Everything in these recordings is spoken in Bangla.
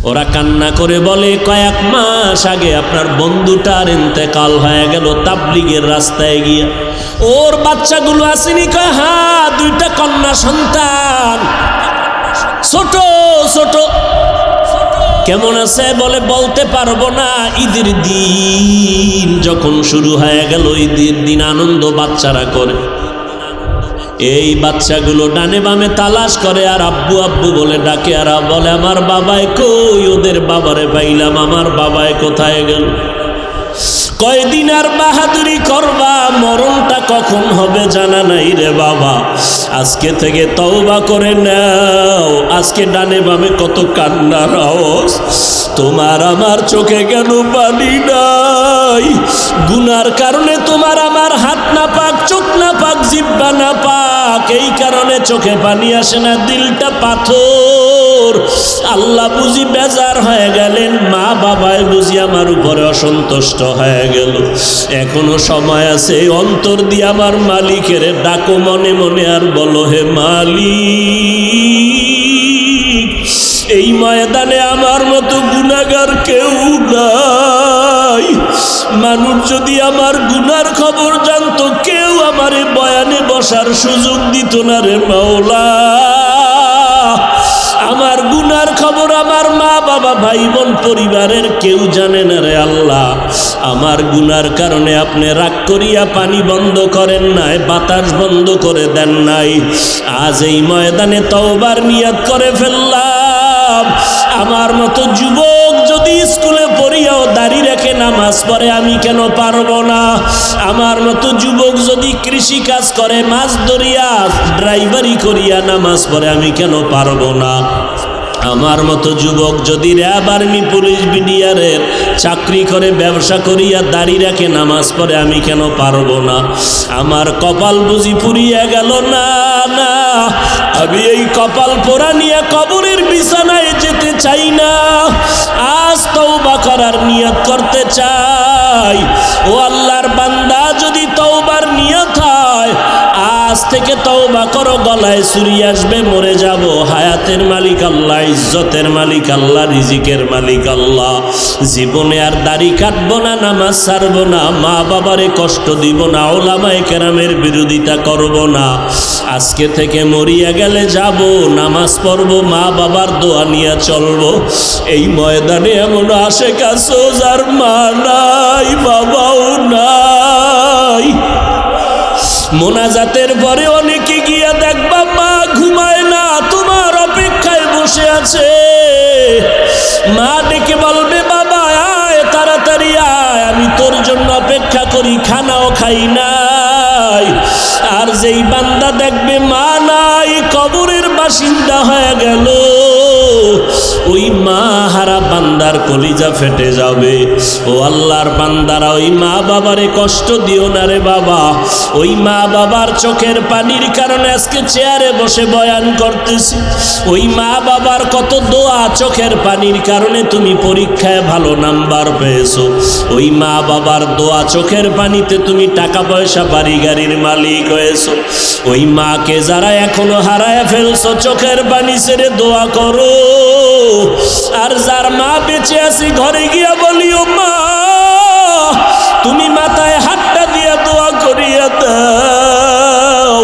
ওরা কান্না করে বলে, কয়েক মাস আগে আপনার বন্ধুটার ইন্তেকাল হয়ে গেল তাবলিগের রাস্তায় গিয়া। ওর বাচ্চাগুলো আসেনি? কয় হ্যাঁ, 2টা কন্যা সন্তান, ছোট ছোট। কেমন আছে বলে বলতে পারবো না। ঈদের দিন যখন শুরু হয়ে গেল, ঈদের দিন আনন্দ বাচ্চারা করে। এই বাচ্চাগুলো ডানে বামে তালাশ করে আর আব্বু আব্বু বলে ডাকে, আর বলে আমার বাবাই কই? ওদের বাবারে পাইলাম, আমার বাবাই কোথায় গেল? কয়দিন আর বাহাদুরি করবা, মরণটা কখন হবে জানা নাই রে বাবা। আজকে থেকে তওবা করে নাও। আজকে ডানে বামে কত কান্নার আওয়াজ, তোমার আমার চোখে কেন পানি নাই? গুনার কারণে তোমার আমার হাত না পাক, চোখ না পাক, জিহ্বা না পাক, এই কারণে চোখে পানি আসে না, দিলটা পাথর। আল্লাহ বুঝি বেজার হয়ে গেলেন, মা বাবায় বুঝি আমার উপরে অসন্তুষ্ট হয়ে গেল। এখনো সময় আছে, অন্তর দিয়ে আমার মালিকের ডাকো মনে মনে, আর বলো হে মালিক, এই ময়দানে আমার মতো গুনাহগার কেউ নাই। মানুষ যদি আমার গুনার খবর জানতো, কেউ আমারে বয়ানে বসার সুযোগ দিত না রে মাওলা। আমার গুনার খবর আমার মা বাবা ভাই বোন পরিবারের কেউ জানে না রে আল্লাহ। আমার গুনার কারণে আপনি রাগ করিয়া পানি বন্ধ করেন নাই, বাতাস বন্ধ করে দেন নাই। আজ এই ময়দানে তওবার নিয়ত করে ফেললাম। আমার মতো যুবক যদি স্কুলে পড়িয়াও দাড়ি রেখে নামাজ পড়ে, আমি কেন পারবো না? আমার মতো যুবক যদি কৃষি কাজ করে, মাছ ধরিয়া ড্রাইভারি করিয়া নামাজ পড়ে, আমি কেন পারবো না? আমার মতো যুবক যদি র্যাব আর্মি পুলিশ বিডিআরের চাকরি করে, ব্যবসা করিয়া দাড়ি রাখে, নামাজ পড়ে, আমি কেন পারবো না? আমার কপাল বুঝি পুড়িয়া গেল না? না, আমি এই কপাল পোড়া নিয়ে কবরের বিছানায় যেতে চাই না। আজ তওবা করার নিয়ত করতে চাই। ও আল্লাহর বান্দা, যদি তওবার নিয়ত হয়, আজ থেকে তওবা করো। গলায় ছুরি আসবে, মরে যাব, হায়াতের মালিক আল্লাহ, ইজ্জতের মালিক আল্লাহ, রিজিকের মালিক আল্লাহ। জীবনে আর দাড়ি কাটবো না, নামাজ ছাড়বো না, মা বাবারে কষ্ট দিব না, ওলামায়ে কেরামের বিরোধিতা করব না। আজকে থেকে মরিয়া গেলে যাব, নামাজ পড়বো, মা বাবার দোয়া নিয়ে চলবো। এই ময়দানে এমন আশেক আছো যার মা নাই, বাবাও নাই। মোনাজাতের পরে অনেকে গিয়া দেখবা মা ঘুমায় না, তোমার অপেক্ষায় বসে আছে। মা ডেকে বলবে, বাবা আয়, তাড়াতাড়ি আয়, আমি তোর জন্য অপেক্ষা করি, খানাও খাই নাই। আর যেই বান্দা দেখবে মা নাই, কবরের বাসিন্দা হয়ে গেল, ওই মা হারা বান্দার কলিজা ফেটে যাবে। ও আল্লাহর বান্দারা, ওই মা বাবারে কষ্ট দিও না রে বাবা। ওই মা বাবার চোখের পানির কারণে আজকে চেয়ারে বসে বয়ান করতেছি। ওই মা বাবার কত দোয়া, চোখের পানির কারণে তুমি পরীক্ষায় ভালো নাম্বার পেয়েছো। ওই মা বাবার দোয়া, চোখের পানিতে তুমি টাকা পয়সা, বাড়ি গাড়ির মালিক হয়েছো। ওই মাকে যারা এখনো হারায় ফেলছো, চোখের পানি ছেড়ে দোয়া করো। আর যার মা বেঁচে আছে, ঘরে গিয়া বলিও, মা তুমি মাথায় হাতটা দিয়া দোয়া করিয়া দাও।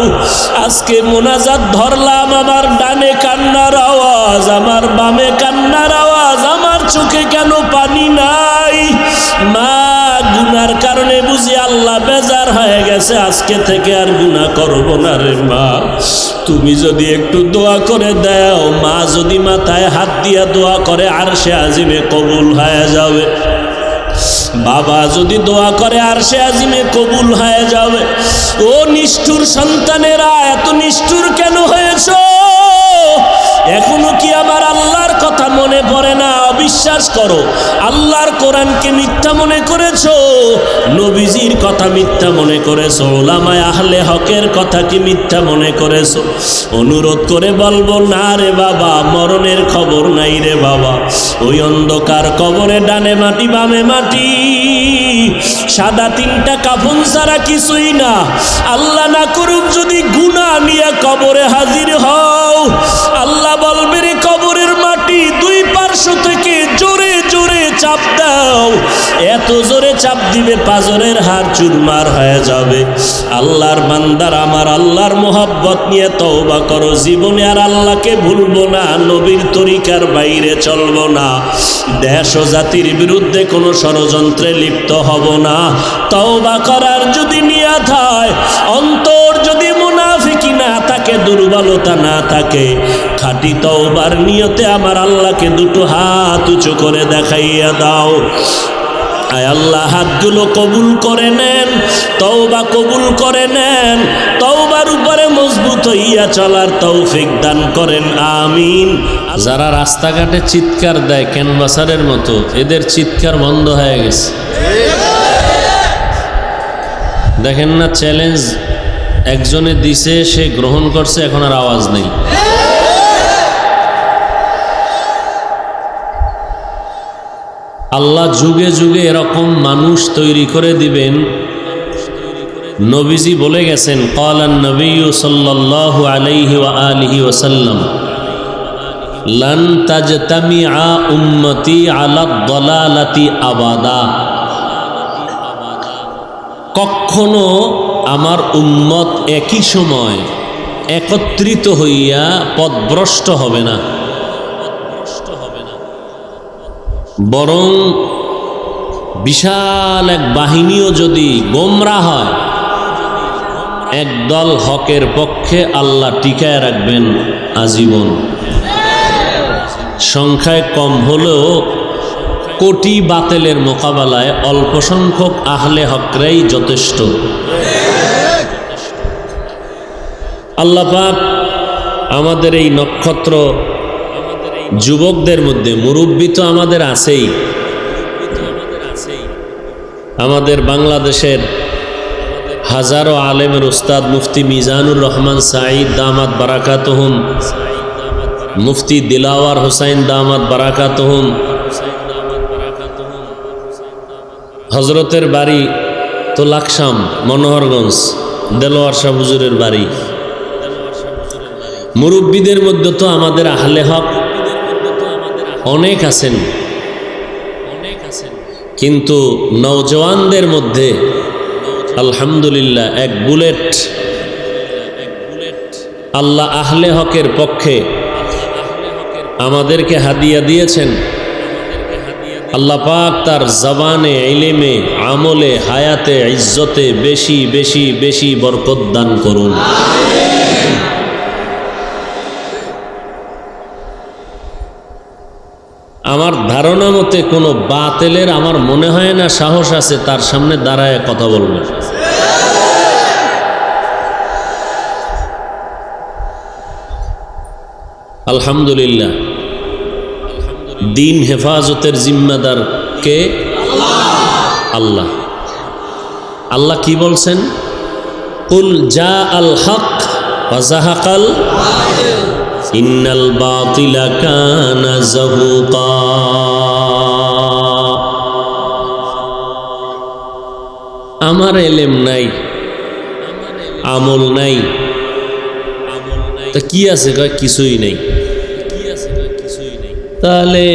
আজকে মোনাজাত ধরলাম, আমার ডানে কান্নার আওয়াজ, আমার বামে কান্নার আওয়াজ, আমার চোখে কেন পানি নাই? মা গুনার কারণে বুঝি আল্লাহ বেজার হয়ে গেছে, আজকে থেকে আর গুনাহ করব না রে মা। তুমি যদি একটু দোয়া করে দাও, মা যদি মাথায় হাত দিয়া দোয়া করে, আরশে আজিমে কবুল হয়ে যাবে। বাবা যদি দোয়া করে, আরশে আজিমে কবুল হয়ে যাবে। ও নিষ্ঠুর সন্তানেরা, এত নিষ্ঠুর কেন হয়েছো? এখনো কি আমার আল্লাহর কথা মনে পড়ে না? অবিশ্বাস করো, আল্লাহর কোরআনকে মিথ্যা মনে করেছো, নবীজির কথা মিথ্যা মনে করেছো, ওলামায়ে আহলে হকের কথা কি মিথ্যা মনে করেছো? অনুরোধ করে বলবো, না রে বাবা, মরণের খবর নাই রে বাবা। ওই অন্ধকার কবরে ডানে মাটি বামে মাটি, সাদা 3টা কাফন ছাড়া কিছুই না। আল্লাহ না করুক যদি গুনাহ নিয়ে কবরে হাজির হও, আল্লাহ বলবে, রে কবরের মাটি 2 পার্শ্ব থেকে চাপ দাও, এত জোরে চাপ দিবে পাজরের হাড় চুরমার হয়ে যাবে। আল্লাহর বান্দার আমার আল্লাহর মোহাব্বত নিয়ে তওবা করো, জীবনে আর আল্লাহকে ভুলবো না, নবীর তরিকার বাইরে চলবো না, দেশ ও জাতির বিরুদ্ধে কোনো ষড়যন্ত্রে লিপ্ত হব না। তওবা করার যদি নিয়ত হয়, অন্তর যদি মুনাফিকি না থাকে, দুর্বলতা না থাকে, খাঁটি তওবার নিয়তে আমার আল্লাহকে দুটো হাত উঁচু করে দেখাইয়া দাও। আয় আল্লাহ, হাতগুলো কবুল করে নেন, তওবা কবুল করে নেন, তওবার উপরে মজবুত হইয়া চলার তৌফিক দান করেন, আমিন। যারা রাস্তাঘাটে চিৎকার দেয় ক্যানভাসারের মতো, এদের চিৎকার বন্ধ হয়ে গেছে। দেখেন না, চ্যালেঞ্জ একজনে দিছে, সে গ্রহণ করছে, এখন আর আওয়াজ নেই। আল্লাহ যুগে যুগে এরকম মানুষ তৈরি করে দিবেন। নবীজি বলে গেছেন, ক্বালান নবিয়্যু সাল্লাল্লাহু আলাইহি ওয়া আলিহি ওয়াসাল্লাম, লান তাজতামিআ উম্মতি আলা দালালাতি আবাদা। কখনো আমার উম্মত একই সময় একত্রিত হইয়া পথভ্রষ্ট হবে না, বরং বিশাল এক বাহিনীও যদি গোমরাহ হয়, একদল হকের পক্ষে আল্লাহ টিকায় রাখবেন আজীবন। সংখ্যায় কম হলেও কোটি বাতিলের মোকাবেলায় অল্প সংখ্যক আহলে হকরাই যথেষ্ট। আল্লাহ পাক আমাদের এই নক্ষত্র যুবকদের মধ্যে, মুরব্বী তো আমাদের আছেই, আমাদের বাংলাদেশের হাজারো আলেমের উস্তাদ মুফতি মিজানুর রহমান সাঈদ দামাত বারাকাতুহুম, মুফতি দিলাওয়ার হোসাইন দামাত বারাকাতুহুম, হজরতের বাড়ি তো লাকসাম মনোহরগঞ্জ, দেলোয়ার শাহ হুজুরের বাড়ি। মুরব্বীদের মধ্যে তো আমাদের আহলে হক অনেক আছেন, কিন্তু নওজওয়ানদের মধ্যে আলহামদুলিল্লাহ এক বুলেট আল্লাহ আহলে হকের পক্ষে আমাদেরকে হাদিয়া দিয়েছেন। আল্লাহ পাক তার জবানে, ইলমে, আমলে, হায়াতে, ইজ্জতে বেশি বেশি বেশি বরকত দান করুন। আমার ধারণা মতে কোনো বাতিলের আমার মনে হয় না সাহস আছে তার সামনে দাঁড়ায় কথা বলবে। আলহামদুলিল্লাহ, দিন হেফাজতের জিম্মাদার কে? আল্লাহ। আল্লাহ কি বলছেন? কুল জা আল হক ওয়া যাহাকাল ইন্নাল বাতিলা কানা যাহুকা। আমার এলেম নাই, আমল নাই, তা কি আছে? কিছুই নেই। তাহলে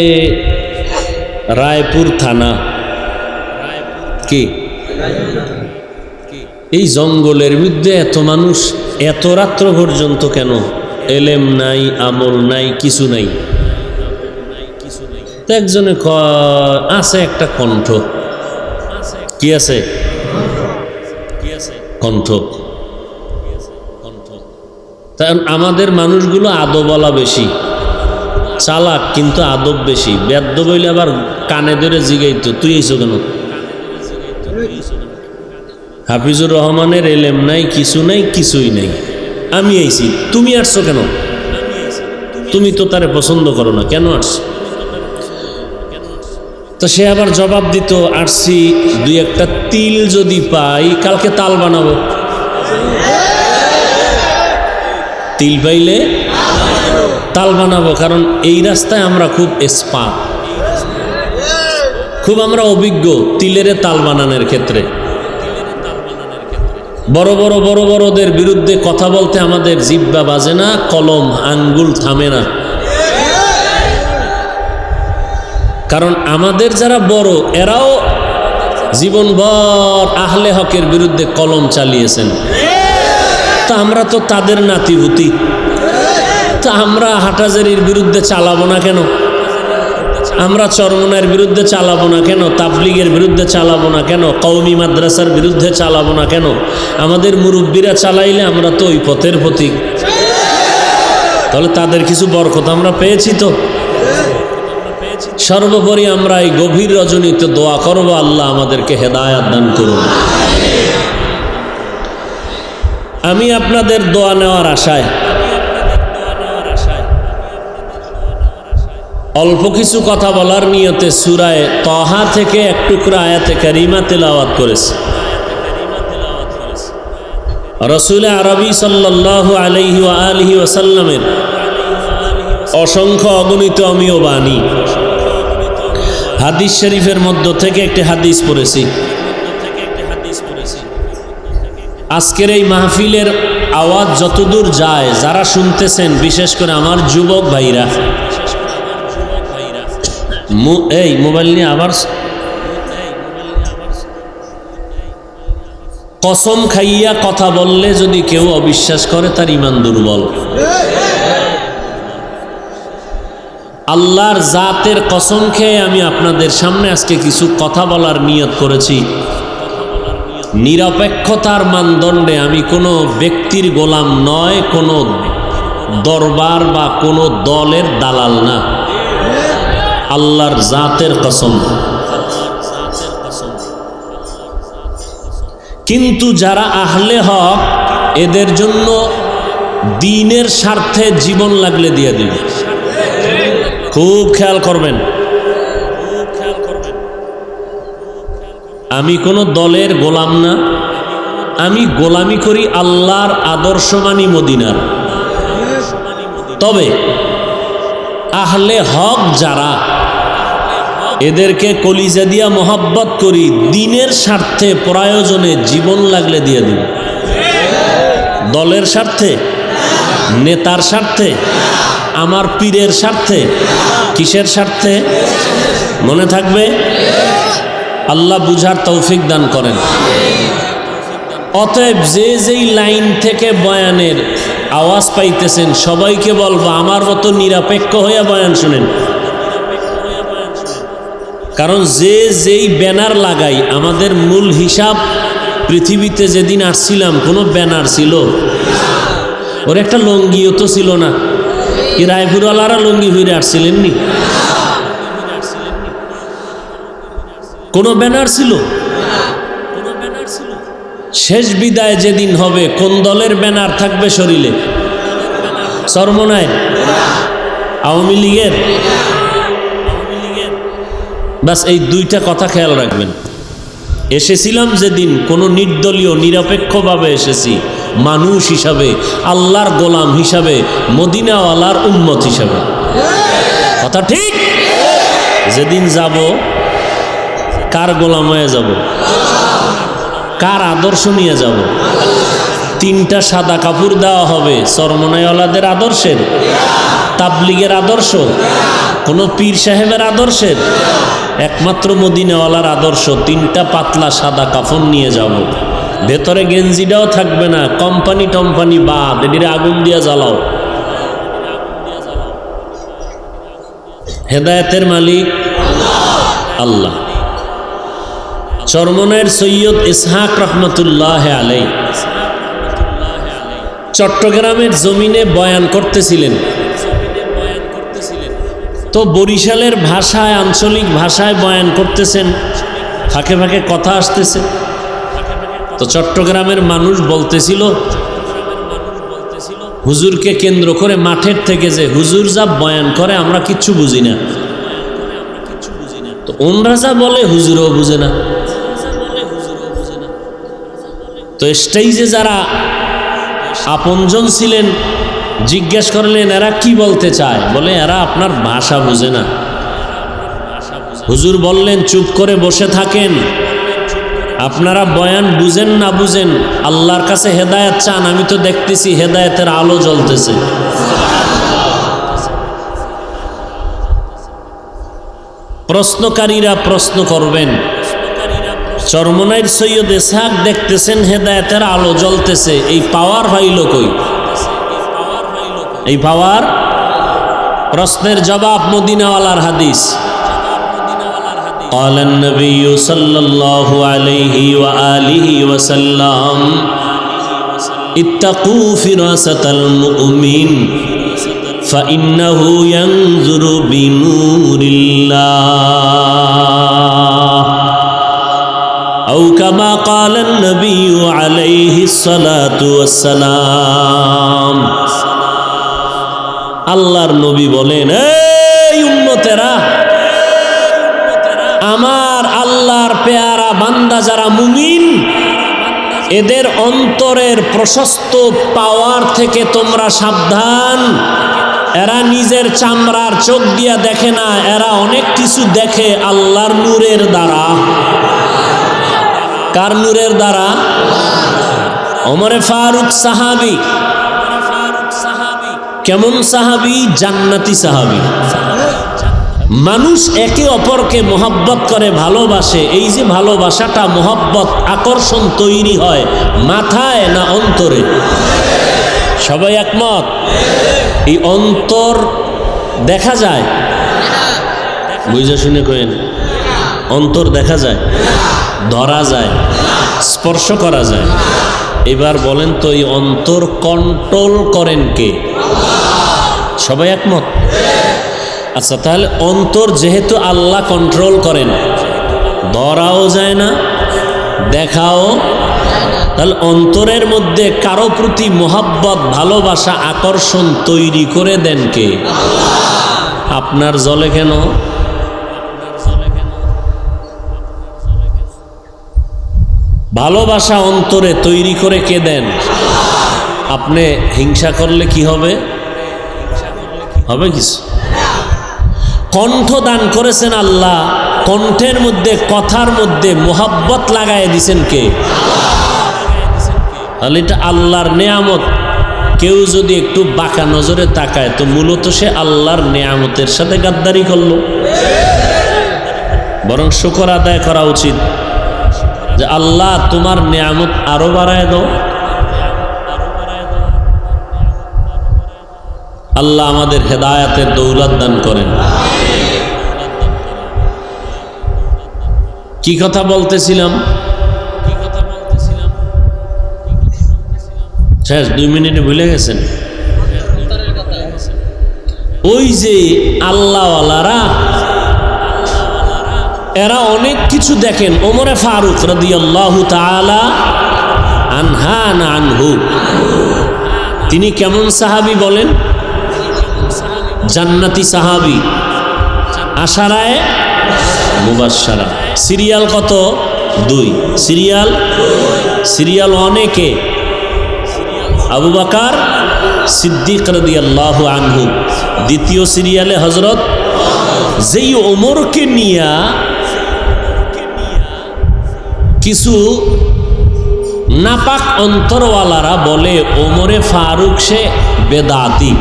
রায়পুর থানা কি এই জঙ্গলের মধ্যে এত মানুষ এত রাত্র পর্যন্ত কেন? এলেম নাই, আমল নাই, কিছু নাই। একজনে আছে একটা কণ্ঠ, কি আছে? কণ্ঠ। কারণ আমাদের মানুষগুলো আদবওয়ালা বেশি, চালাক কিন্তু আদব বেশি। বেদ্য বইলে আবার কানে ধরে জিগাইতো, তুই এইছো কেন? হাফিজুর রহমানের এলেম নাই, কিছু নাই, কিছুই নাই, আমি আইছি, তুমি আসছো কেন? তুমি তো তারে পছন্দ করো না, কেন আসছো? তো সে আবার জবাব দিত, আসছি দুই একটা তিল যদি পাই কালকে তাল বানাবো। তিল পাইলে তাল বানাবো, কারণ এই রাস্তায় আমরা খুব এক্সপার্ট, খুব আমরা অভিজ্ঞ তিলের তাল বানানোর ক্ষেত্রে। বড় বড় বড় বড়দের বিরুদ্ধে কথা বলতে আমাদের জিহ্বা বাজে না, কলম আঙ্গুল থামে না। কারণ আমাদের যারা বড় এরাও জীবনভর আহলে হকের বিরুদ্ধে কলম চালিয়েছেন। তা আমরা তো তাদের নাতিপুতি, তা আমরা হাটাজারির বিরুদ্ধে চালাবো না কেন? আমরা চরমনার বিরুদ্ধে চালাবো না কেন? তাবলিগের বিরুদ্ধে চালাবো না কেন? কওমি মাদ্রাসার বিরুদ্ধে চালাবো না কেন? আমাদের মুরব্বীরা চালাইলে আমরা তো ওই পথের প্রতীক। তাহলে তাদের কিছু বরকত আমরা পেয়েছি তো। সর্বোপরি আমরা এই গভীর রজনীতে দোয়া করব, আল্লাহ আমাদেরকে হেদায়াত দান করুন। আমি আপনাদের দোয়া নেওয়ার আশায় অল্প কিছু কথা বলার নিয়তে সূরায়ে তাহা থেকে এক টুকরা আয়াতে কারিমা তেলাওয়াত করেছি। রাসূল আরবী সাল্লাল্লাহু আলাইহি ওয়া আলিহি ওয়াসাল্লামের অসংখ্য অগণিত আমিও বাণী হাদিস শরীফের মধ্য থেকে একটি হাদিস পড়েছি। আজকের এই মাহফিলের আওয়াজ যতদূর যায়, যারা শুনতেছেন, বিশেষ করে আমার যুবক ভাইরা, এই মোবাইল নিয়ে আবার কসম খাইয়া কথা বললে যদি কেউ অবিশ্বাস করে তার ঈমান দুর্বল। আল্লাহর জাতের কসম খেয়ে আমি আপনাদের সামনে আজকে কিছু কথা বলার নিয়ত করেছি। নিরপেক্ষতার মানদণ্ডে আমি কোনো ব্যক্তির গোলাম নয়, কোনো দরবার বা কোনো দলের দালাল না। আল্লাহর জাতের কসম। কিন্তু যারা আহলে হক, এদের জন্য দ্বীনের স্বার্থে জীবন লাগলে দিয়ে দিবে। খুব খেয়াল করবেন। আমি কোনো দলের গোলাম না, আমি গোলামি করি আল্লাহর আদর্শ মানি মদিনার। তবে আহলে হক যারা, এদেরকে কলিজা দিয়া মহব্বত করি, দ্বীনের স্বার্থে প্রয়োজনে জীবন লাগলে দিয়ে দিই। দলের স্বার্থে, নেতার স্বার্থে, আমার পীরের স্বার্থে, কিসের স্বার্থে? মনে থাকবে। আল্লাহ বুঝার তৌফিক দান করেন। অতএব যে যেই লাইন থেকে বয়ানের আওয়াজ পাইতেছেন, সবাইকে বলবো আমার মতো নিরপেক্ষ হইয়া বয়ান শুনেন। কারণ যে যেই ব্যানার লাগাই, আমাদের মূল হিসাব, পৃথিবীতে যেদিন আসছিলাম কোনো ব্যানার ছিল? ওর একটা লঙ্গিও তো ছিল না। কি রায়পুরওয়ালারা লঙ্গি হয়ে আসছিলেননি? কোনো ব্যানার ছিল? শেষ বিদায় যেদিন হবে, কোন দলের ব্যানার থাকবে শরীরে? চরমনায় আওয়ামী লীগের। বাস এই দুইটা কথা খেয়াল রাখবেন। এসেছিলাম যেদিন, কোনো নির্দলীয় নিরপেক্ষভাবে এসেছি, মানুষ হিসাবে, আল্লাহর গোলাম হিসাবে, মদিনাওয়ালার উম্মত হিসাবে। কথা ঠিক? যেদিন যাব, কার গোলাম হয়ে যাব? কার আদর্শ নিয়ে যাব? তিনটা সাদা কাপড় দেওয়া হবে, চরমনাইওয়ালাদের আদর্শের, তাবলিগের আদর্শ, কোনো পীর সাহেবের আদর্শের, একমাত্র মদিনাওয়ালার আদর্শ। তিনটা পাতলা সাদা কাফন নিয়ে যাব। ভেতরে গেঞ্জিটাও থাকবে না, কোম্পানি টম্পানি বাদ, এটির আগুন দিয়ে জ্বালাও। হেদায়েতের মালিক আল্লাহ। চরমনাইয়ের সৈয়দ ইসহাক রহমতুল্লাহ আলাই চট্টগ্রামের জমিনে বয়ান করতেছিলেন। তো বরিশালের ভাষায়, আঞ্চলিক ভাষায় বয়ান করতেছেন, ফাঁকে ফাঁকে কথা আসতেছে। তো চট্টগ্রামের মানুষ বলতেছিল, হুজুরকে কেন্দ্র করে মাঠের থেকে যে হুজুর যা বয়ান করে আমরা কিচ্ছু বুঝি না। তো ওনরা যা বলে হুজুরও বুঝে না। তো স্টেজে যারা আপনজন ছিলেন জিজ্ঞেস করলেন, এরা কি বলতে চায়? বলে এরা আপনার ভাষা বুঝে না। হুজুর বললেন, চুপ করে বসে থাকেন, আপনারা বয়ান বুঝেন না বুঝেন, আল্লাহর কাছে হেদায়েত চান, আমি তো দেখতেছি হেদায়েতের আলো জ্বলতেছে। প্রশ্নকারীরা প্রশ্ন করবেন। চরমনাইর সৈয়দ ইসহাক দেখতেছেন হেদায়েতের আলো জ্বলতেছে, এই পাওয়ার হইল কই? এই পাওয়ার, প্রশ্নের জবাব মদিনাওয়ালার হাদিস। قال النبي صلى الله عليه وآله وسلم اتقوا فراسة المؤمن فإنه ينظر بنور الله أو كما قال النبي عليه الصلاة والسلام। আল্লাহর নবী বলেন, এই উম্মতেরা, আমার আল্লাহর পেয়ারা বান্দা যারা মুমিন, এদের অন্তরের প্রশস্ত পাওয়ার থেকে তোমরা সাবধান। এরা নিজের চামড়ার চোখ দিয়া দেখে না, এরা অনেক কিছু দেখে আল্লাহর নূরের দ্বারা। কার নূরের দ্বারা? ওমরে ফারুক সাহাবী। কেমন সাহাবী? জান্নাতি সাহাবী। মানুষ একে অপরকে মোহাব্বত করে, ভালোবাসে। এই যে ভালোবাসাটা, মোহাব্বত, আকর্ষণ তৈরি হয় মাথায় না অন্তরে? সবাই একমত? এই অন্তর দেখা যায়? বুঝে শুনে কইেন, অন্তর দেখা যায়, ধরা যায়, স্পর্শ করা যায়। এবার বলেন তো, এই অন্তর কন্ট্রোল করেন কে? সবাই একমত? আচ্ছা, তাহলে অন্তর যেহেতু আল্লাহ কন্ট্রোল করেন, ধরাও যায় না, দেখাও, তাহলে অন্তরের মধ্যে কারো প্রতি মোহাব্বত, ভালোবাসা, আকর্ষণ তৈরি করে দেন কে? আপনার জ্বলে কেন? ভালোবাসা অন্তরে তৈরি করে কে দেন? আপনি হিংসা করলে কি হবে? হবে কিছু? কণ্ঠ দান করেছেন আল্লাহ, কণ্ঠের মধ্যে, কথার মধ্যে মোহাব্বত লাগায় দিছেন কে? তাহলে এটা আল্লাহর নেয়ামত। কেউ যদি একটু বাঁকা নজরে তাকায়, তো মূলত সে আল্লাহর নেয়ামতের সাথে গাদ্দারি করলো। বরং শুকর আদায় করা উচিত যে আল্লাহ, তোমার নেয়ামত আরো বাড়ায় দাও। আল্লাহ আমাদের হেদায়েতের দৌলত দান করেন। কি কথা বলতেছিলাম? শেষ 2 মিনিটে ভুলে গেছেন? ওই যে আল্লাহওয়ালারা, এরা অনেক কিছু দেখেন। ওমরে ফারুক রাদিয়াল্লাহু তাআলা আনহু, তিনি কেমন সাহাবী বলেন? জান্নাতি সাহাবী, আশারায়ে মুবাশশারা। সিরিয়াল কত? 2। সিরিয়াল 1-এ কে? আবু বকর সিদ্দিক রাদিয়াল্লাহু আনহু। দ্বিতীয় সিরিয়ালে হযরত, যেই ওমরকে নিয়া কিছু নাপাক অন্তরওয়ালারা বলে ওমরে ফারুক সে বেদাতি।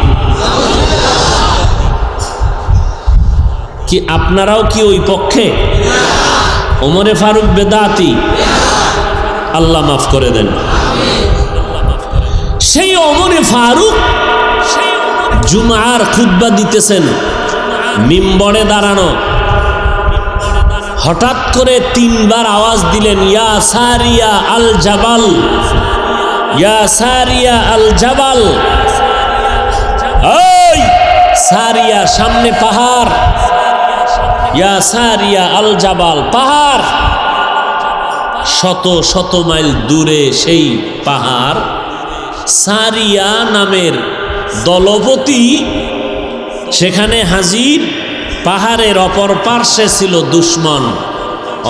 কি আপনারাও কি ওই পক্ষে? ওমরে ফারুক বেদাতি? আল্লাহ মাফ করে দেন। সেই ওমরে ফারুক জুমার খুতবা দিতেছেন, মিম্বরে দাঁড়ানো। হঠাৎ করে 3 বার আওয়াজ দিলেন, ইয়া সারিয়া আল জাবাল, ইয়া সারিয়া আল জাবাল। এই সারিয়া, সামনে পাহাড়, ইয়া সারিয়া আল জাবাল, পাহাড়। শত শত মাইল দূরে সেই পাহাড়। সারিয়া নামের দলপতি সেখানে হাজির। পাহাড়ের অপর পার্শ্বে ছিল দুশমন।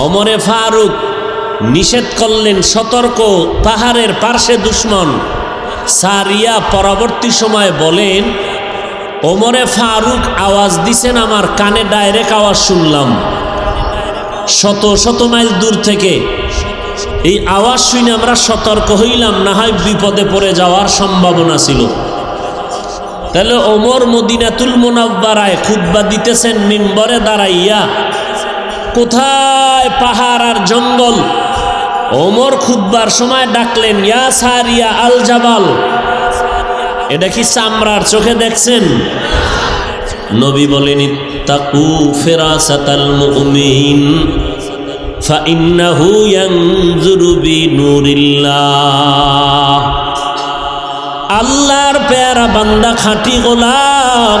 ওমরে ফারুক নিষেধ করলেন, সতর্ক, পাহাড়ের পার্শ্বে দুশমন। সারিয়া পরবর্তী সময় বলেন, ওমরে ফারুক আওয়াজ দিছেন, আমার কানে ডাইরেক্ট আওয়াজ শুনলাম শত শত মাইল দূর থেকে। এই আওয়াজ শুনে আমরা সতর্ক হইলাম, না হয় বিপদে পড়ে যাওয়ার সম্ভাবনা ছিল। তাহলে ওমর মদিনাতুল মুনাওয়ারায় খুতবা দিতেছেন, মিম্বরে দাঁড়াইয়া কোথায় পাহাড় আর জঙ্গল। ওমর খুতবার সময় ডাকলেন, ইয়া সারিয়া আল জাবাল। এটা কি চামড়ার চোখে দেখছেন? নবী বলেন, ইত্তাকু ফিরাসাতাল মুমিন ফাইন্নাহু ইয়ানজুরু বিনুরিল্লাহ। আল্লাহর পেয়ারা বান্দা, খাঁটি গোলাম,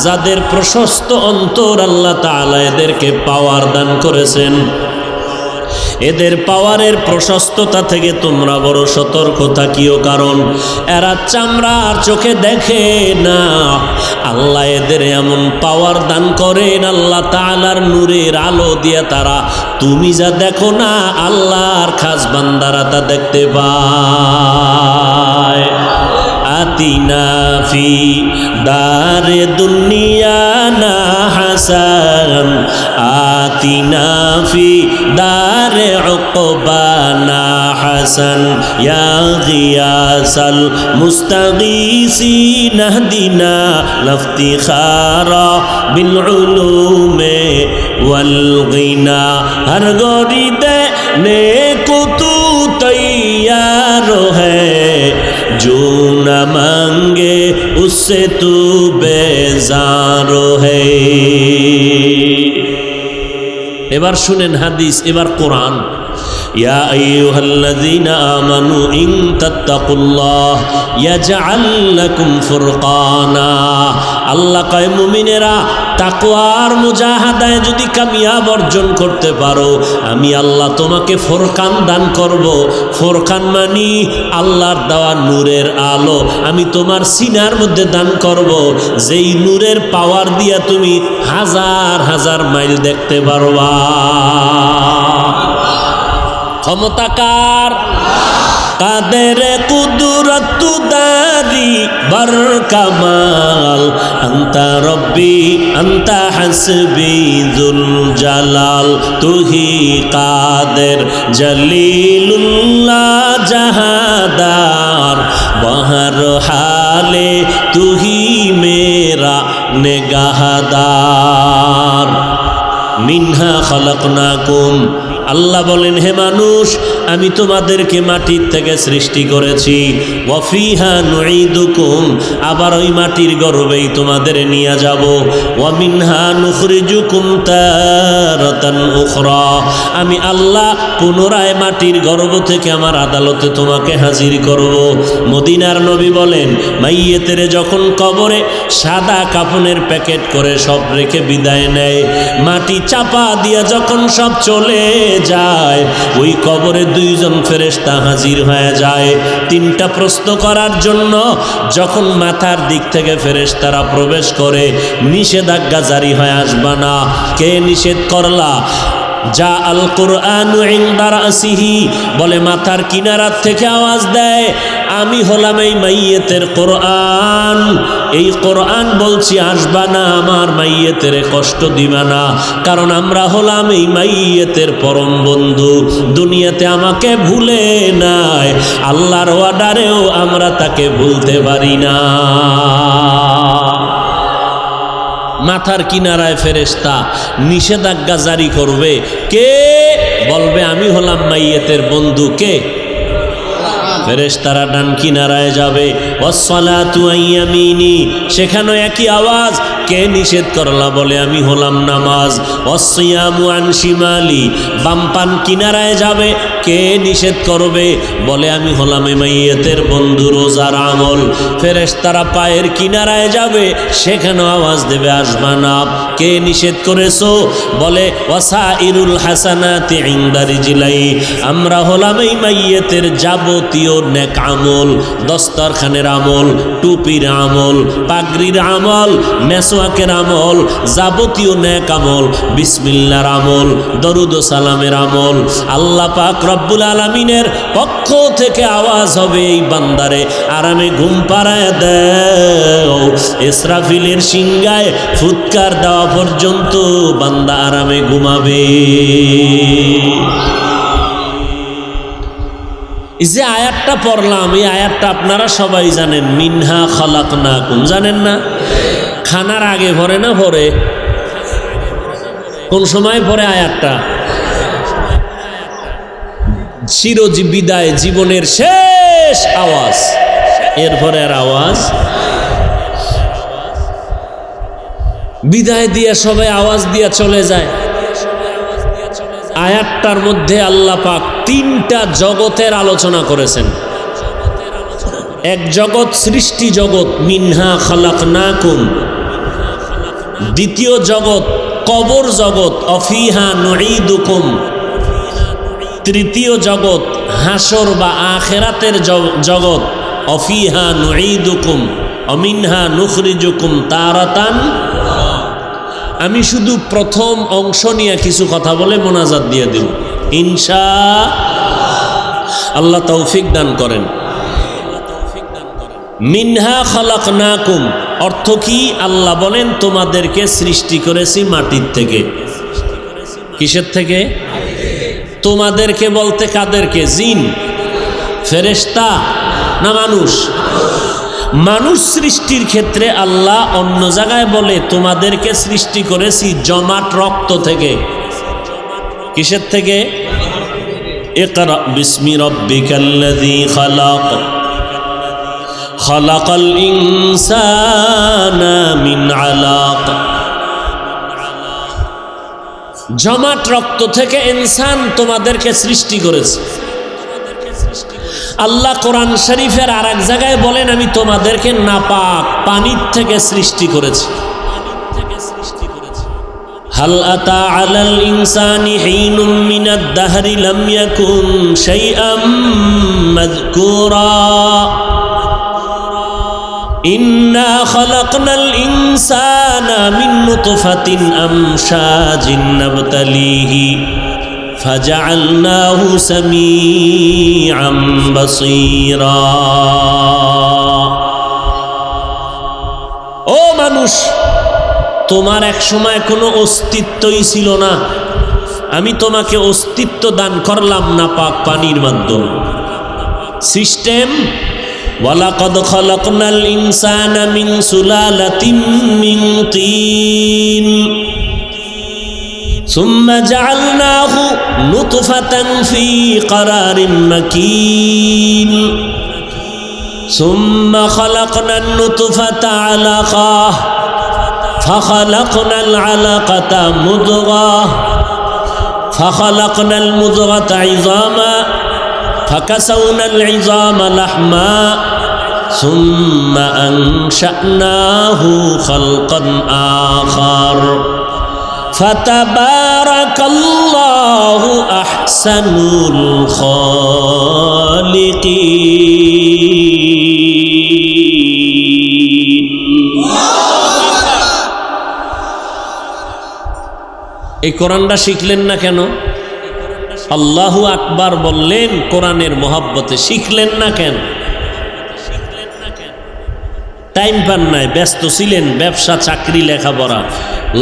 যাদের প্রশস্ত অন্তর, আল্লাহ তাআলা এদেরকে পাওয়ার দান করেছেন। এদের পাওয়ারের প্রশস্ততা থেকে তোমরা বড় সতর্ক থাকিও, কারণ এরা চামড়ার চোখে দেখে না। আল্লাহ এদের এমন পাওয়ার দান করেন, আল্লাহ তাআলার নূরের আলো দিয়ে তারা তুমি যা দেখো না, আল্লাহর খাস বান্দারা তা দেখতে পায়। আতিনা ফি দারে দুনিয়া না হাসান, আতিনা ফি দারে উকবানা হাসান, ইয়া গিয়াসাল মুস্তাগীসিন ইহদিনা লাফতিখারা বিল উলুমে ওয়াল গিনা। হর গরি দেনে তু তৈয়ার হ্যায়, जो न मांगे उससे तू बेजार है। এবার শুনেন হাদিস, এবার কোরআন। ইয়া আইয়ুহাল্লাযীনা আমানু ইন তাত্তাকুল্লাহ ইয়াজআল লাকুম ফুরকানা। আল্লাহ কয়, মুমিনেরা, তাকওয়ার মুজাহাদায় যদি কামিয়াব অর্জন করতে পারো, আমি আল্লাহ তোমাকে ফুরকান দান করব। ফুরকান মানি আল্লাহর দেওয়া নূরের আলো আমি তোমার সিনার মধ্যে দান করব, যেই নূরের পাওয়ার দিয়া তুমি হাজার হাজার মাইল দেখতে পারবা। ক্ষমতাকার, কাদের কুদরত দারি বর কামাল, আন্তা রব্বি আন্তা হাসবি যুল জালাল, তুহি কাদের জলিলুল্লাহ জাহাদার, বহর হালে তুহি মেরা নেগাহদার। মিনহা খলাকনাকুম। আল্লাহ বলেন, হে মানুষ, আমি তোমাদেরকে মাটির থেকে সৃষ্টি করেছি। ওয়াফিহা নুঈদুকুম, আবার ওই মাটির গর্ভেই তোমাদের নিয়ে যাব। ওয়া মিনহা নুখরিজুকুম তারাতান উখরা, আমি আল্লাহ পুনরায় মাটির গর্ভ থেকে আমার আদালতে তোমাকে হাজির করব। মদিনার নবী বলেন, মাইয়েতের যখন কবরে সাদা কাফনের প্যাকেট করে সব রেখে বিদায় নেয়, মাটি চাপা দিয়া যখন সব চলে যায়, ওই কবরে দুইজন ফেরেশতা হাজির হয়ে যায় তিনটা প্রশ্ন করার জন্য। যখন মাথার দিক থেকে ফেরেশতারা প্রবেশ করে, নিষেধাজ্ঞা জারি হয়ে আসবা না। কে নিষেধ করলা? যা আল কোরআন ইনদা রাসিহি, বলে মাথার কিনারার থেকে আওয়াজ দেয়, আমি হলাম এই মাইয়েতের কোরআন। এই কোরআন বলছি, আসবা না, আমার মাইয়েতের কষ্ট দিবা না, কারণ আমরা হলাম এই মাইয়েতের পরম বন্ধু। দুনিয়াতে আমাকে ভুলে নাই, আল্লাহর অর্ডারেও আমরা তাকে ভুলতে পারি না। মাথার কিনারায় ফেরেশতা নিষেধাজ্ঞা জারি করবে। কে বলবে আমি হলাম মাইয়েতের বন্ধু? কে? ফেরেশতারা ডান কিনারায় যাবে। ওয়াসসালাতু আইয়ামিনি, সেখানে একই আওয়াজ। কে নিষেধ করলা? বলে আমি হলাম নামাজ। ওয়াসসিয়ামু আন শিমালি, বামপান কিনারায় যাবে। কে নিষেধ করবে? বলে আমি হলাম মাইয়েতের বন্ধু, রোজার আমল। ফেরেশতারা পায়ের কিনারায় যাবে, সেখানেও আওয়াজ দেবে আসবা না। কে নিষেধ করেছো? বলে ওয়াসাইরুল হাসানাতি ইনদা রিজলাই, আমরা হলাম এই মাইয়েতের যাবতীয় নেক আমল, দস্তরখানের আমল, টুপির আমল, পাগড়ির আমল, মেসওয়াকের আমল, যাবতীয় নেক আমল, বিসমিল্লাহর আমল, দরুদ ও সালামের আমল। আল্লাহ পাক রব্বুল আলামিনের পক্ষ থেকে আওয়াজ হবে, এই বান্দারে আরামে ঘুম পাড়ায় দাও। ইসরাফিলের সিংহায় ফুৎকার দেওয়া পর্যন্ত বান্দা আরামে ঘুমাবে। এই যে আয়াতটা পড়লাম, এই আয়াতটা আপনারা সবাই জানেন, মিনহা খালাকনাকুম, জানেন না? খানার আগে ভরে না পরে? কোন সময় পরে আয়াতটা? চিরবিদায়, জীবনের শেষ আওয়াজ, এরপরে আর আওয়াজ। বিদায় দিয়ে সবাই আওয়াজ দিয়ে চলে যায়। আয়াতটার মধ্যে আল্লাহ পাক তিনটা জগতের আলোচনা করেছেন। এক জগৎ সৃষ্টি জগৎ, মিনহা খালাকনাকুম। দ্বিতীয় জগৎ কবর জগৎ, অফিহা নুঈদুকুম। তৃতীয় জগৎ হাসর বা আখিরাতের জগৎ, অফিহা নুঈদুকুম অমিনহা নুখরিজুকুম তারাতান। আমি শুধু প্রথম অংশ নিয়ে কিছু কথা বলে মোনাজাত দিয়ে দিব ইনশাআল্লাহ। তৌফিক দান করেন। মিনহা খালাকনাকুম অর্থ কি? আল্লাহ বলেন তোমাদেরকে সৃষ্টি করেছি মাটির থেকে। কিসের থেকে? তোমাদেরকে বলতে কাদেরকে? জিন, ফেরেশতা না মানুষ? মানুষ সৃষ্টির ক্ষেত্রে আল্লাহ অন্য জায়গায় বলে তোমাদেরকে সৃষ্টি করেছি জমাট রক্ত থেকে। কিসের থেকে? ইকরা বিসমি রাব্বিকাল্লাযী খালাক খালাকাল ইনসানা মিন আলাক। জমাট রক্ত থেকে ইনসান তোমাদেরকে সৃষ্টি করেছে। আল্লাহ কোরআন শরীফের আর এক জায়গায় বলেন আমি তোমাদেরকে নাপাক পানির থেকে সৃষ্টি করেছি। হাল আতা আলাল ইনসানি হিনুম মিনাদ দাহরি লাম ইয়াকুন শাইআম মাযকুরা ইন্না খালাকনাল ইনসানা মিন নুতফাতিন আমশাজিন নাবতালিহি ফাজআলনাহু সামিআম বাসীরা। ও মানুষ, তোমার এক সময় কোনো অস্তিত্বই ছিল না, আমি তোমাকে অস্তিত্ব দান করলাম নাপাক পানির মাধ্যমে। সিস্টেম ওয়ালাকাদ খালাকনাল ইনসানা মিন সুলালাতিন মিন তিন সুম্মা জাআলনাহু নুতফাতান ফি ক্বারারিন মাকিন সুম্মা খালাকনান নুতফাতা আলাকাহ ফাখালাকনাল আলাকাতা মুদগাহ ফাখালাকনাল মুদগাতা ইযামা ফাকাসাউনাল ইযামা লাহমা সুম্মা আনশা'নাহু খালকান আখার ফাতাবারাকাল্লাহু আহসানুল খালিকিন। এই কোরআনটা শিখলেন না কেন? আল্লাহু আকবার বললেন কোরআনের মহব্বতে, শিখলেন না কেন? টাইম পান নাই, ব্যস্ত ছিলেন, ব্যবসা, চাকরি, লেখাপড়া।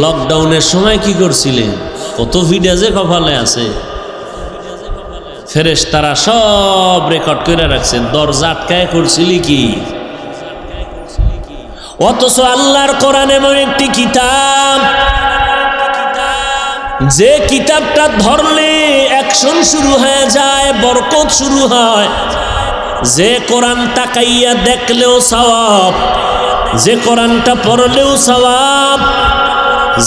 লকডাউনের সময় কি করছিলেন? কত ভিডিও যে কপালে আছে, ফেরেশতারা সব রেকর্ড করে রাখছেন। দরজা আটকায় করছিলি কি? অথচ আল্লাহর কোরআন এমন একটি কিতাব, যে কিতাবটা ধরলে অ্যাকশন শুরু হয়ে যায়, বরকত শুরু হয়। যে কোরআন তাকাইয়া দেখলেও সওয়াব, যে কোরআনটা পড়লেও সওয়াব,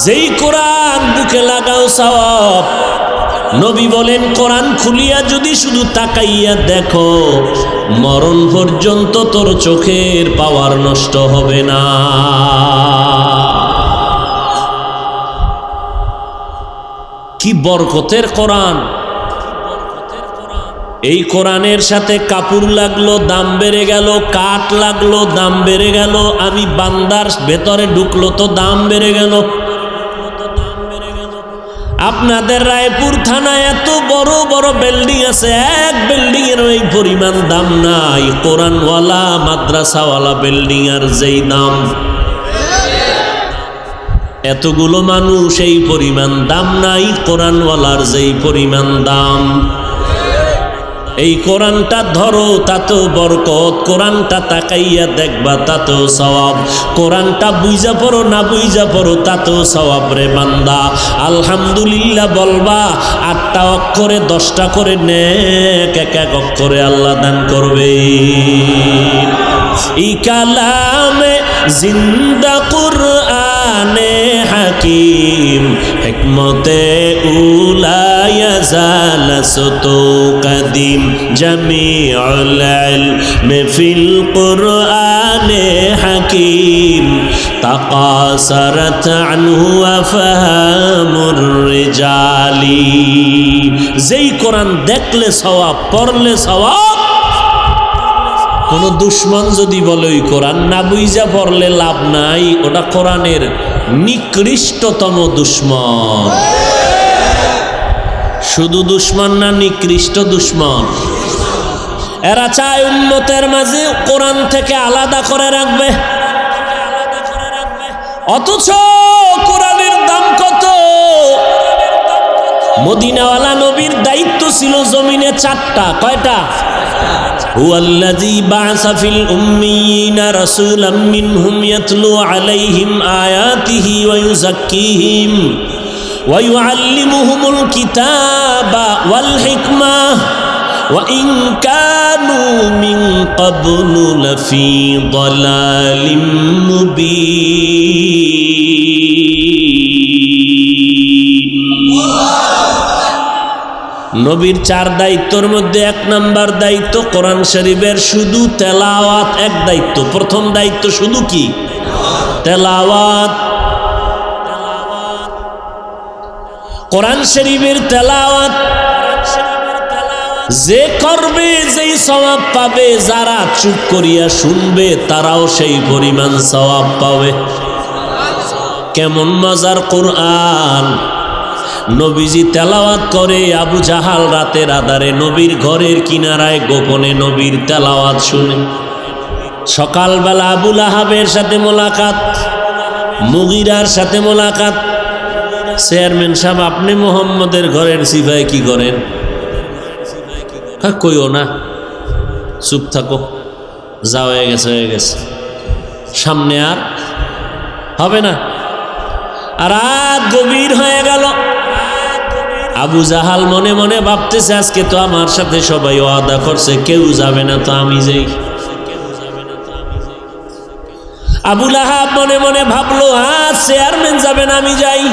যেই কোরআন বুকে লাগাও সওয়াব। নবী বলেন কোরআন খুলিয়া যদি শুধু তাকাইয়া দেখো, মরণ পর্যন্ত তোর চোখের পাওয়ার নষ্ট হবে না। কি বরকতের কোরআন! এই কোরআনের সাথে কাপড় লাগলো, দাম বেড়ে গেল, কাঠ লাগলো, দাম বেড়ে গেল, আমি বান্দার ভেতরে ঢুকলো তো দাম বেড়ে গেল। আপনাদের রায়পুর থানায় এত বড় বড় বিল্ডিং আছে, এক বিল্ডিং এর ওই পরিমাণ দাম নাই কোরআনওয়ালা মাদ্রাসাওয়ালা বিল্ডিং এর যেই দাম। এতগুলো মানুষ এই পরিমাণ দাম নাই কোরআনওয়ালার যেই পরিমাণ দাম। এই কোরআনটা ধরো তাতেও বরকত, কোরআনটা তাকাইয়া দেখবা তাতেও সওয়াব, কোরআনটা বুঝা পড়ো না বুঝা পড়ো তাতেও সওয়াব রে বান্দা। আলহামদুলিল্লাহ বলবা, 8টা অক্ষরে 10টা করে নেক এক এক অক্ষরে আল্লাহ দান করবে। ই কালামে জিন্দা কুরআনে হাকিম, হিকমতে উলায়া জালাসতু কদিম, জামিউল ইলমি ফিল কুরআনে হাকিম, তাকাসারাত আনহু আফহামুর রিজালি। যেই কোরআন দেখলে সওয়াব, পড়লে সওয়াব। কোন দুশ্মন যদি বলে ওই কোরআন না বুঝা পড়লে লাভ নাই, ওটা কোরআনের নিকৃষ্টতম দুশ্মন। শুধু দুশ্মন না, নিকৃষ্ট দুশ্মন। এরা চায় উম্মতের মাঝে কোরআন থেকে আলাদা করে রাখবে, অথচ কোরআনের দাম কত। মদিনাওয়ালা নবীর দায়িত্ব ছিল জমিনে 4টা। কয়টা? হুয়াল্লাযী বা'সা ফিল উম্মিয়িনা রাসূলাম মিনহুম ইয়াতলু আলাইহিম আয়াতিহি ওয়া ইউযাক্কিহিম ওয়া ইউআল্লিমুহুমুল কিতাবা ওয়াল হিকমাহ ওয়া ইন কানু মিন ক্বাবলু লাফি দালালিম মুবিন। নবীর 4 দায়িত্বের মধ্যে 1 নাম্বার দায়িত্ব কোরআন শরীফের শুধু তেলাওয়াত। এক দায়িত্ব, প্রথম দায়িত্ব শুধু কি? তেলাওয়াত। কোরআন শরীফের তেলাওয়াত যে করবে, যেই সওয়াব পাবে, যারা চুপ করিয়া শুনবে তারাও সেই পরিমাণ সওয়াব পাবে। কেমন মজার কোরআন! নবীজি তেলাওয়াত করে, আবু জাহাল রাতের আধারে নবীর ঘরের কিনারায় গোপনে নবীর তেলাওয়াত শুনে। সকালবেলা আবু লাহাবের সাথে মোলাকাত, মুগিরার সাথে মোলাকাত। চেয়ারম্যান সাহেব, আপনি মোহাম্মদের ঘরের সিপাহি কি করেন? কইও না, চুপ থাকো, যা হয়ে গেছে হয়ে গেছে, সামনে আর হবে না। আর রাত গভীর হয়ে গেল। আবু জাহাল মনে মনে ভাবতেছে, আজকে তো আমার সাথে সবাই ওয়াদা করছে কেউ যাবে না, তো আমি যাই। আবু লাহাব মনে মনে ভাবলো, চেয়ারম্যান যাবে না, আমি যাই।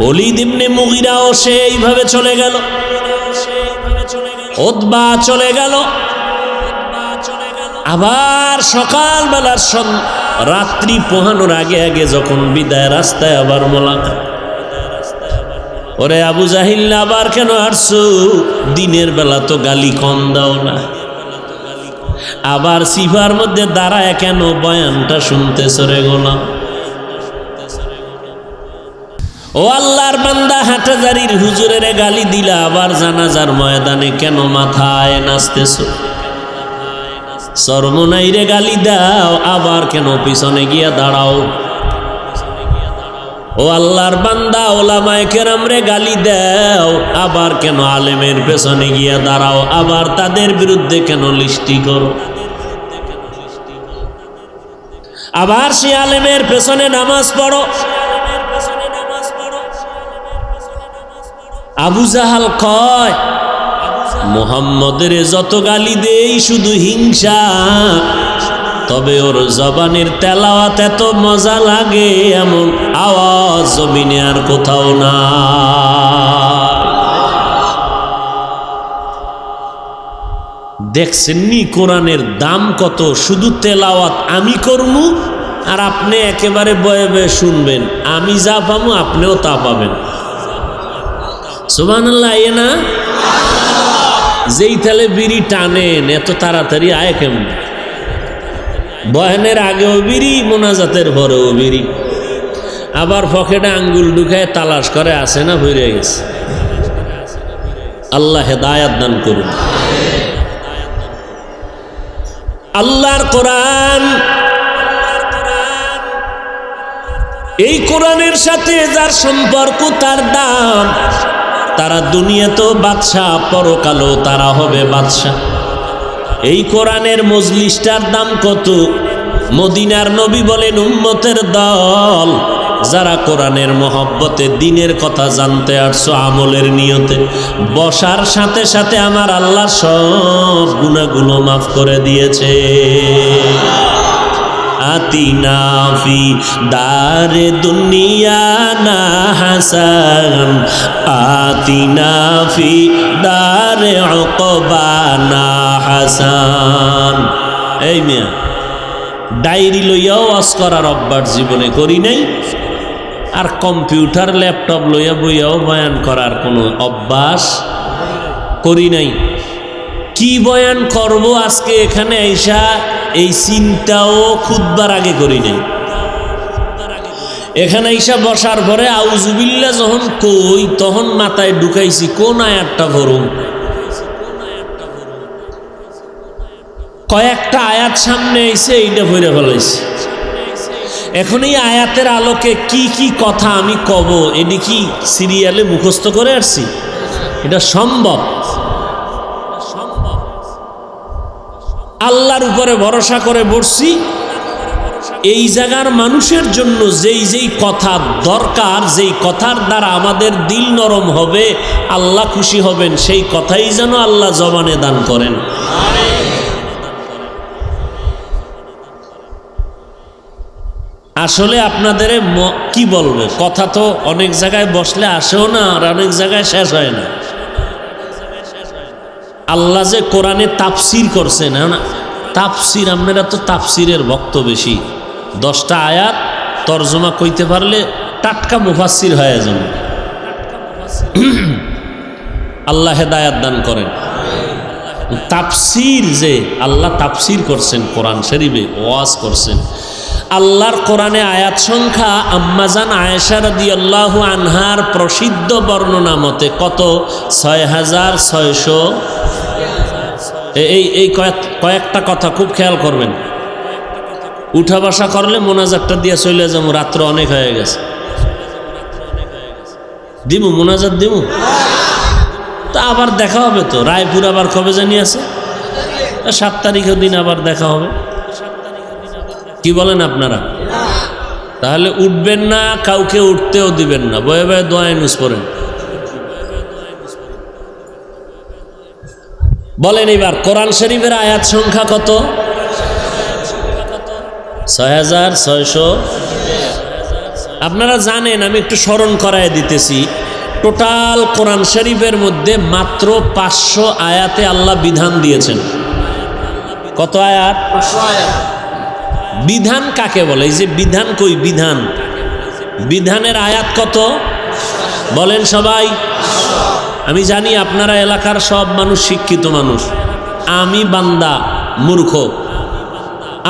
ওলীদ ইবনে মুগীরাও সে এইভাবে চলে গেল, উতবা চলে গেল। আবার সকালবেলার রাত্রি পোহানোর আগে আগে যখন বিদায়, রাস্তায় আবার মোলাকাত। ওরে আবু জাহিল, আবার কেন আসছো? দিনের বেলা তো গালি কম দাও না, আবার সিফার মধ্যে দাঁড়ায় কেন বয়ানটা শুনতেছ রে গোলাম? ও আল্লাহর বান্দা, হাটাজারির হুজুরের গালি দিলা, আবার জানাজার ময়দানে কেন মাথায় নাচতেছ? সরমনাইরে গালি দাও, আবার কেন পিছনে গিয়া দাঁড়াও? ও আল্লাহর বান্দা, ওলামায়ে কেরামরে গালি দাও, আবার কেন আলেমের পেছনে গিয়া দাঁড়াও? আবার তাদের বিরুদ্ধে কেন লিস্টি করো? আবার সে আলেমের পেছনে নামাজ পড়ো। আবু জাহাল কয়, মুহাম্মদের যত গালি দেই শুধু হিংসা, তবে ওর জবানের তেলাওয়াত এত মজা লাগে, এমন আওয়াজ জমিনে আর কোথাও না। দেখছেননি কোরআনের দাম কত? শুধু তেলাওয়াত আমি করবো, আর আপনি একেবারে বয়ে বয়ে শুনবেন। আমি যা পাবো আপনিও তা পাবেন। সুবহানাল্লাহ। এ না, যেই তালে বিড়ি টানেন এত তাড়াতাড়ি আয় কেমন? বয়ানের আগেও বিড়ি, মোনাজাতের পরেও বিড়ি, আবার পকেটে আঙ্গুল ঢুকায় তালাশ করে, আসে না ভরে গেছে। আল্লাহ হেদায়াত দান করুন। আল্লাহর কোরআন, এই কোরআনের সাথে যার সম্পর্ক তার দাম। তারা দুনিয়াতেও বাদশা, পরকালেও তারা হবে বাদশা। এই কোরআনের মজলিসটার দাম কত? মদিনার নবী বলেন, উম্মতের দল যারা কোরআনের মহব্বতে দ্বীনের কথা জানতে আসছো আমলের নিয়তে, বসার সাথে সাথে আমার আল্লাহ সব গুনাহগুলো মাফ করে দিয়েছে। আতিনা ফি দারে দুনিয়া না হাসান, আতিনা ফি দারে উকবা না হাসান। এই মিয়া, ডায়েরি লইয়াও ওয়াজ করার অভ্যাস জীবনে করি নাই, আর কম্পিউটার ল্যাপটপ লইয়া বইয়াও বয়ান করার কোনো অভ্যাস করি নাই। কি বয়ান করব আজকে এখানে আইসা, এই চিন্তাও খুতবার আগে করি নাই। এখানে আইসা বসার পরে আউযুবিল্লাহ যখন কই, তখন মাথায় ঢুকাইছি কোন আয়াতটা ভরুম। কয়েকটা আয়াত সামনে আইছে, এইটা ভরে ফেলাইছি। এখন এই আয়াতের আলোকে কি কি কথা আমি কব, এটি কি সিরিয়ালে মুখস্থ করে আসছি? এটা সম্ভব? আল্লাহর উপরে ভরসা করে বসছি। এই জায়গার মানুষের জন্য যেই যেই কথা দরকার, যেই কথার দ্বারা আমাদের দিল নরম হবে, আল্লাহ খুশি হবেন, সেই কথাই যেন আল্লাহ জবানে দান করেন। আসলে আপনাদের কি বলবো, কথা তো অনেক জায়গায় বসলে আসেও না, আর অনেক জায়গায় শেষ হয় না। আল্লাহ যে কোরআনে তাফসির করছেন, তাফসির, আপনারা তো তাফসিরের ভক্ত বেশি। 10টা আয়াত তরজমা কইতে পারলে টাটকা মুফাসসির হয়ে যাবে। আল্লাহ হেদায়াত দান করেন। তাফসির, যে আল্লাহ তাফসির করছেন কোরআন শরীফে, ওয়াজ করছেন। আল্লাহর কোরআনে আয়াত সংখ্যা আম্মাজান আয়েশা রাদিয়াল্লাহু আনহার প্রসিদ্ধ বর্ণনা মতে কত? 6600। এই কয়েকটা কথা খুব খেয়াল করবেন। উঠা বসা করলে মোনাজাতটা দিয়ে চলে যাবো, রাত্র অনেক হয়ে গেছে। দিমু মোনাজাত দিমু, তা আবার দেখা হবে তো। রায়পুর আবার কবে জানি আছে, 7 তারিখের দিন আবার দেখা হবে। কি বলেন আপনারা? তাহলে উঠবেন না, কাউকে উঠতেও দিবেন না, বয়ে বয়ে দোয়া নুস পড়েন। বলেন এবার কোরআন শরীফের আয়াত সংখ্যা কত? 6600। আপনারা জানেন, আমি একটু স্মরণ করায় দিতেছি। টোটাল কোরআন শরীফের মধ্যে মাত্র 500 আয়াতে আল্লাহ বিধান দিয়েছেন। কত আয়াত? 500 আয়াত। বিধান কাকে বলে? এই যে বিধান, কই বিধান? বিধানের আয়াত কত বলেন সবাই? আমি জানি আপনারা এলাকার সব মানুষ শিক্ষিত মানুষ, আমি বান্দা মূর্খ,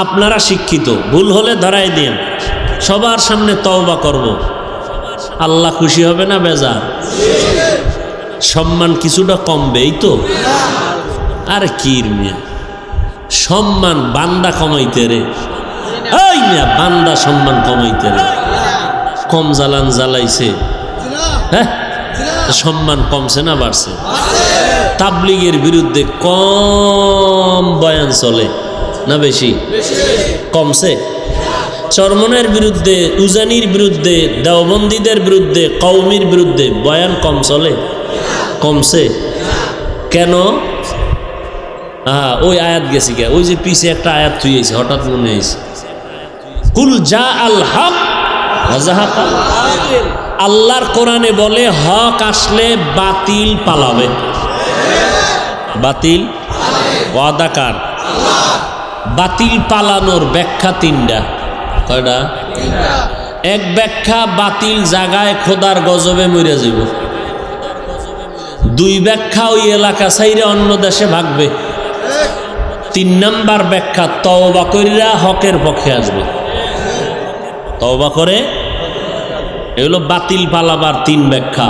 আপনারা শিক্ষিত। ভুল হলে ধরাই দিন, সবার সামনে তওবা করব। আল্লাহ খুশি হবে না বেজার? সম্মান কিছুটা কমবে, এই তো। আর কি মিয়া সম্মান, বান্দা কমাইতে রে, এই মিয়া বান্দা সম্মান কমাইতে রে। কম জ্বালান জ্বালাইছে, হ্যাঁ সম্মান কমছে না বাড়ছে? তাবলীগের বিরুদ্ধে কম বয়ান চলে না বেশি? কমছে। চরমনের বিরুদ্ধে, উজানির বিরুদ্ধে, দেওবন্দীদের বিরুদ্ধে, কওমির বিরুদ্ধে বয়ান কম চলে? কমছে। কেন? ওই আয়াত গেছি গে, ওই যে পিছে একটা আয়াত থুইছে, হঠাৎ মনে হয়েছে, কুল জা আল হক ওয়া যাহাকাল বাতিল। আল্লাহর কোরআনে বলে হক আসলে বাতিল পালাবে। বাতিল ওয়াদাকার। বাতিল পালানোর ব্যাখ্যা 3টা। কয়টা? এক ব্যাখ্যা, বাতিল জাগায় খোদার গজবে মরে যাব। 2 ব্যাখ্যা, ওই এলাকা ছাইরে অন্য দেশে ভাগবে। 3 নাম্বার ব্যাখ্যা, তওবা কইরা হকের পক্ষে আসবে। তওবা করে, এগুলো বাতিল পালাবার 3 ব্যাখ্যা।